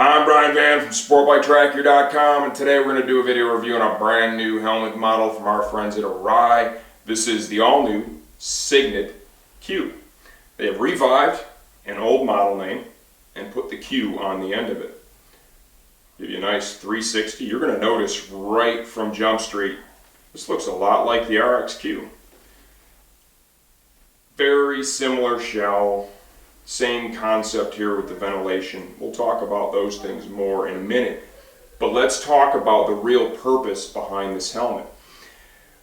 Hi, I'm Brian Van from SportBikeTracker.com, and today we're going to do a video review on a brand new helmet model from our friends at Arai. This is the all-new Signet-Q. They have revived an old model name and put the Q on the end of it. Give you a nice 360. You're going to notice right from Jump Street, this looks a lot like the RXQ. Very similar shell. Same concept here with the ventilation. We'll talk about those things more in a minute. But let's talk about the real purpose behind this helmet.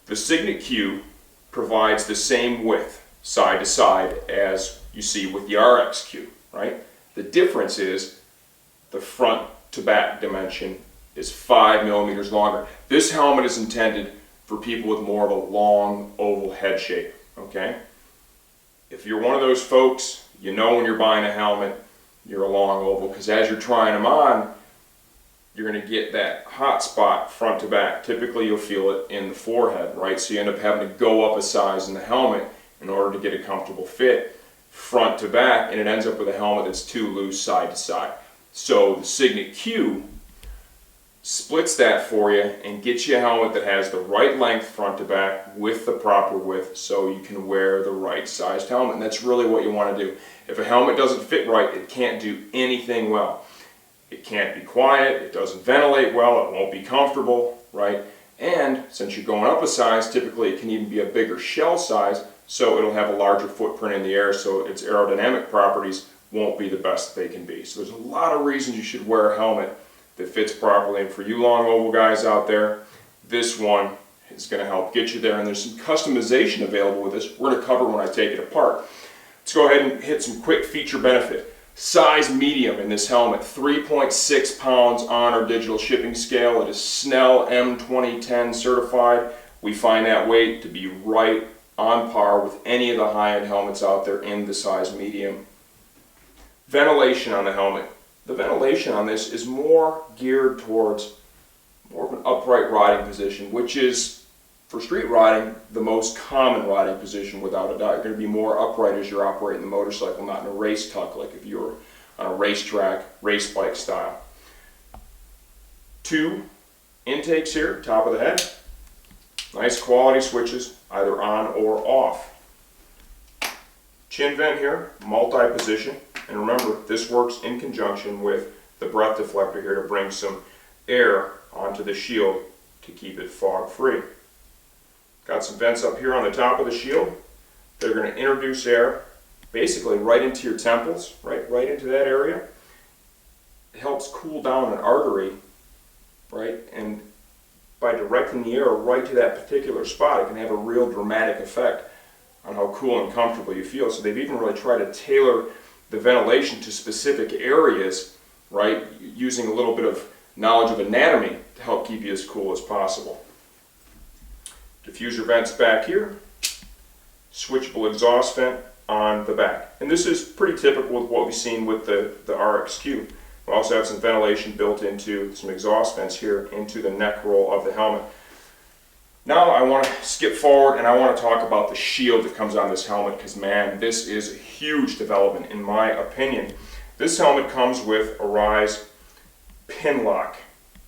The Signet-Q provides the same width side to side as you see with the RXQ, right? The difference is the front to back dimension is 5 millimeters longer. This helmet is intended for people with more of a long oval head shape, okay? If you're one of those folks, you know when you're buying a helmet, you're a long oval, because as you're trying them on, you're going to get that hot spot front to back. Typically you'll feel it in the forehead, right? So you end up having to go up a size in the helmet in order to get a comfortable fit front to back, and it ends up with a helmet that's too loose side to side. So the Signet-Q splits that for you and gets you a helmet that has the right length front to back with the proper width so you can wear the right sized helmet. And that's really what you want to do. If a helmet doesn't fit right, it can't do anything well. It can't be quiet, it doesn't ventilate well, it won't be comfortable, right? And since you're going up a size, typically it can even be a bigger shell size, so it'll have a larger footprint in the air, so its aerodynamic properties won't be the best they can be. So there's a lot of reasons you should wear a helmet that fits properly, and for you long oval guys out there, this one is going to help get you there. And there's some customization available with this we're going to cover when I take it apart. Let's go ahead and hit some quick feature benefit. Size medium in this helmet, 3.6 pounds on our digital shipping scale. It is Snell M2010 certified. We find that weight to be right on par with any of the high-end helmets out there in the size medium. Ventilation on the helmet. The ventilation on this is more geared towards more of an upright riding position, which is, for street riding, the most common riding position without a doubt. You're going to be more upright as you're operating the motorcycle, not in a race tuck like if you're on a racetrack, race bike style. 2 intakes here, top of the head. Nice quality switches, either on or off. Chin vent here, multi-position. And remember, this works in conjunction with the breath deflector here to bring some air onto the shield to keep it fog free. Got some vents up here on the top of the shield. They're going to introduce air basically right into your temples, right into that area. It helps cool down an artery, right? And by directing the air right to that particular spot, it can have a real dramatic effect on how cool and comfortable you feel. So they've even really tried to tailor the ventilation to specific areas, right, using a little bit of knowledge of anatomy to help keep you as cool as possible. Diffuser vents back here, switchable exhaust vent on the back. And this is pretty typical with what we've seen with the RXQ. We also have some ventilation built into some exhaust vents here into the neck roll of the helmet. Now I want to skip forward and I want to talk about the shield that comes on this helmet, because man, this is a huge development in my opinion. This helmet comes with Arai's pin lock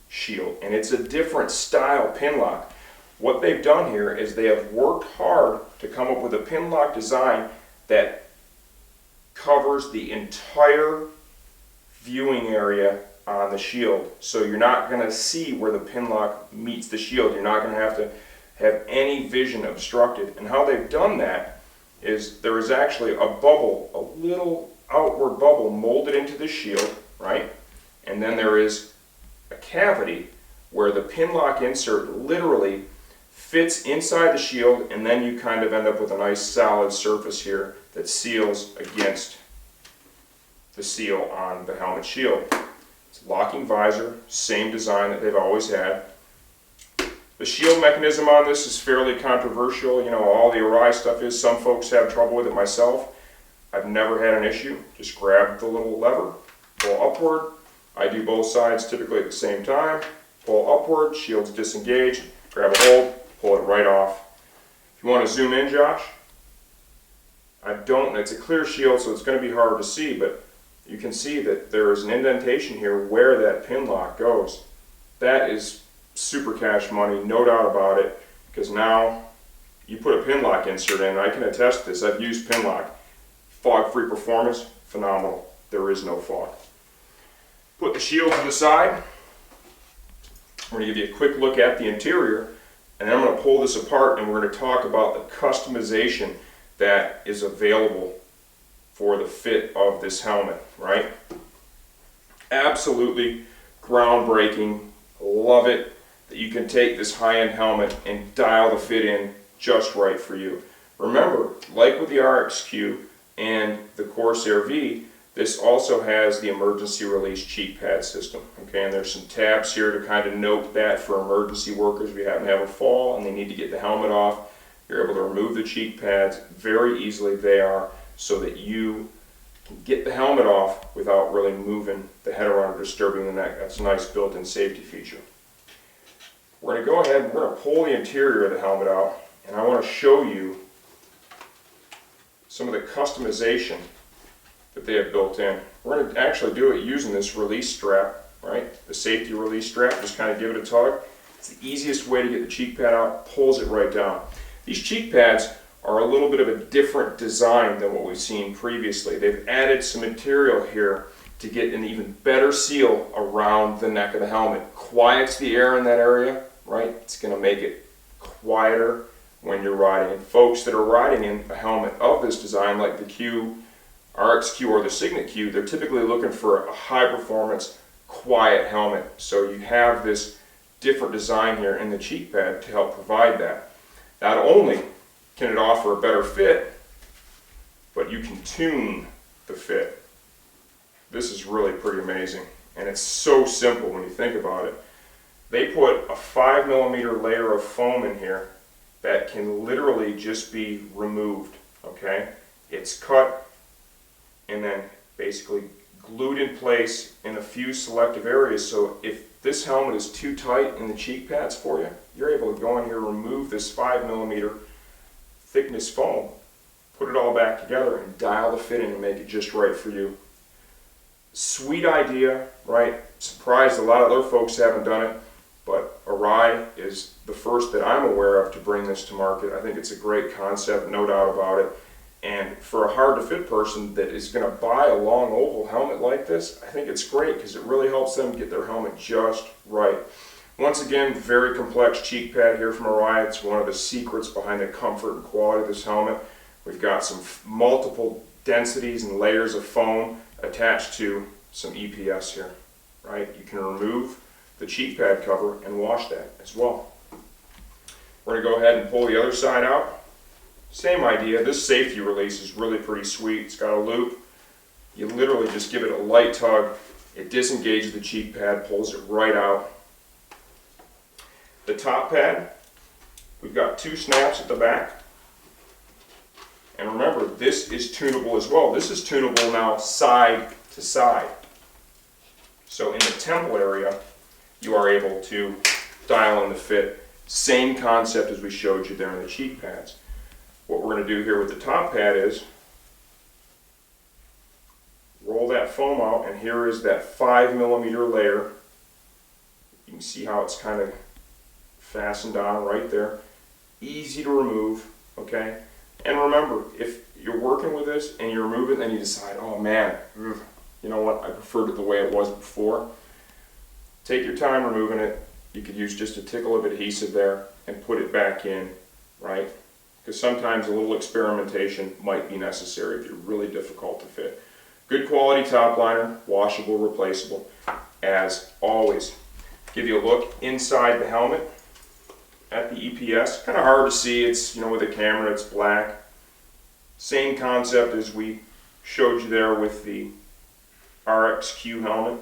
shield, and it's a different style pin lock. What they've done here is they have worked hard to come up with a pin lock design that covers the entire viewing area on the shield. So you're not going to see where the pin lock meets the shield. You're not going to have any vision obstructed. And how they've done that is there is actually a bubble, a little outward bubble molded into the shield, right? And then there is a cavity where the pin lock insert literally fits inside the shield, and then you kind of end up with a nice solid surface here that seals against the seal on the helmet shield. It's locking visor, same design that they've always had. The shield mechanism on this is fairly controversial. You know, all the Arai stuff is. Some folks have trouble with it. Myself, I've never had an issue. Just grab the little lever, pull upward. I do both sides typically at the same time. Pull upward, shield's disengaged, grab a hold, pull it right off. If you want to zoom in, Josh, it's a clear shield, so it's going to be hard to see, but you can see that there is an indentation here where that pin lock goes. That is super cash money, no doubt about it, because now you put a pin lock insert in, and I can attest to this. I've used pin lock. Fog-free performance, phenomenal. There is no fog. Put the shield to the side. I'm going to give you a quick look at the interior, and then I'm going to pull this apart and we're going to talk about the customization that is available for the fit of this helmet, right? Absolutely groundbreaking. Love it that you can take this high-end helmet and dial the fit in just right for you. Remember, like with the RX-Q and the Corsair V, this also has the emergency release cheek pad system. Okay, and there's some tabs here to kind of note that for emergency workers. If you happen to have a fall and they need to get the helmet off, you're able to remove the cheek pads very easily there so that you can get the helmet off without really moving the head around or disturbing the neck. That's a nice built-in safety feature. We're going to go ahead and we're going to pull the interior of the helmet out, and I want to show you some of the customization that they have built in. We're going to actually do it using this release strap, right? The safety release strap, just kind of give it a tug. It's the easiest way to get the cheek pad out, pulls it right down. These cheek pads are a little bit of a different design than what we've seen previously. They've added some material here to get an even better seal around the neck of the helmet. Quiets the air in that area, right? It's going to make it quieter when you're riding. And folks that are riding in a helmet of this design, like the Q, RX-Q or the Signet-Q, they're typically looking for a high-performance, quiet helmet. So you have this different design here in the cheek pad to help provide that. Not only can it offer a better fit, but you can tune the fit. This is really pretty amazing, and it's so simple when you think about it. They put a 5mm layer of foam in here that can literally just be removed, okay? It's cut and then basically glued in place in a few selective areas, so if this helmet is too tight in the cheek pads for you, you're able to go in here, remove this 5mm thickness foam, put it all back together and dial the fit in and make it just right for you. Sweet idea, right? Surprised a lot of other folks haven't done it, but Arai is the first that I'm aware of to bring this to market. I think it's a great concept, no doubt about it. And for a hard to fit person that is going to buy a long oval helmet like this, I think it's great because it really helps them get their helmet just right. Once again, very complex cheek pad here from Arai. It's one of the secrets behind the comfort and quality of this helmet. We've got some multiple densities and layers of foam attached to some EPS here, right? You can remove the cheek pad cover and wash that as well. We're going to go ahead and pull the other side out. Same idea. This safety release is really pretty sweet. It's got a loop. You literally just give it a light tug. It disengages the cheek pad, pulls it right out. The top pad, we've got 2 snaps at the back. And remember, this is tunable as well. This is tunable now side to side. So in the temple area, you are able to dial in the fit. Same concept as we showed you there in the cheek pads. What we're going to do here with the top pad is roll that foam out, and here is that 5mm layer. You can see how it's kind of fastened on right there. Easy to remove, okay? And remember, if you're working with this and you remove it and you decide, oh man, you know what, I preferred it the way it was before, take your time removing it. You could use just a tickle of adhesive there and put it back in, right? Because sometimes a little experimentation might be necessary if you're really difficult to fit. Good quality top liner, washable, replaceable, as always. Give you a look inside the helmet at the EPS. Kind of hard to see, it's, you know, with the camera it's black. Same concept as we showed you there with the RX-Q helmet.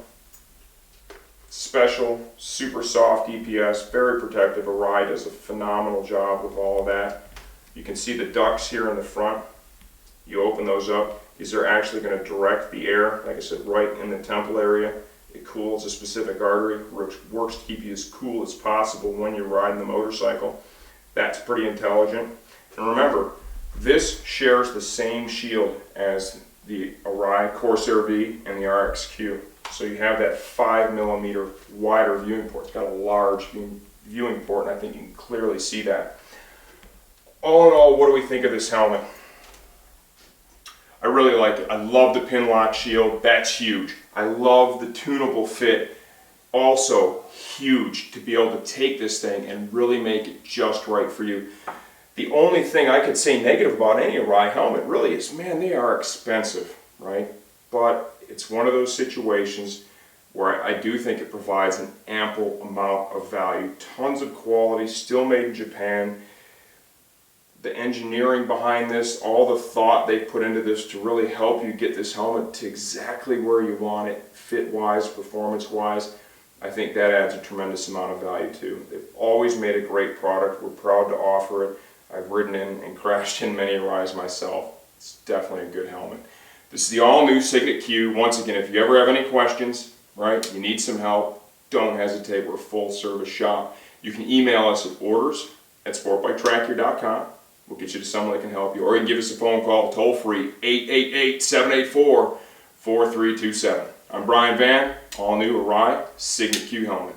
Special, super soft EPS, very protective. Arai does a phenomenal job with all of that. You can see the ducts here in the front. You open those up. These are actually going to direct the air, like I said, right in the temple area. It cools a specific artery, works to keep you as cool as possible when you're riding the motorcycle. That's pretty intelligent. And remember, this shares the same shield as the Arai Corsair V and the RX-Q. So you have that 5mm wider viewing port. It's got a large viewing port, and I think you can clearly see that. All in all, what do we think of this helmet? I really like it. I love the pin lock shield. That's huge. I love the tunable fit. Also huge to be able to take this thing and really make it just right for you. The only thing I could say negative about any Arai helmet really is, man, they are expensive, right? But it's one of those situations where I do think it provides an ample amount of value. Tons of quality, still made in Japan. The engineering behind this, all the thought they put into this to really help you get this helmet to exactly where you want it, fit-wise, performance-wise, I think that adds a tremendous amount of value too. They've always made a great product. We're proud to offer it. I've ridden in and crashed in many Arais myself. It's definitely a good helmet. This is the all-new Signet-Q. Once again, if you ever have any questions, right, you need some help, don't hesitate. We're a full-service shop. You can email us at orders@sportbiketracker.com. We'll get you to someone that can help you. Or you can give us a phone call, toll-free, 888-784-4327. I'm Brian Van, all-new Arai Signet-Q helmet.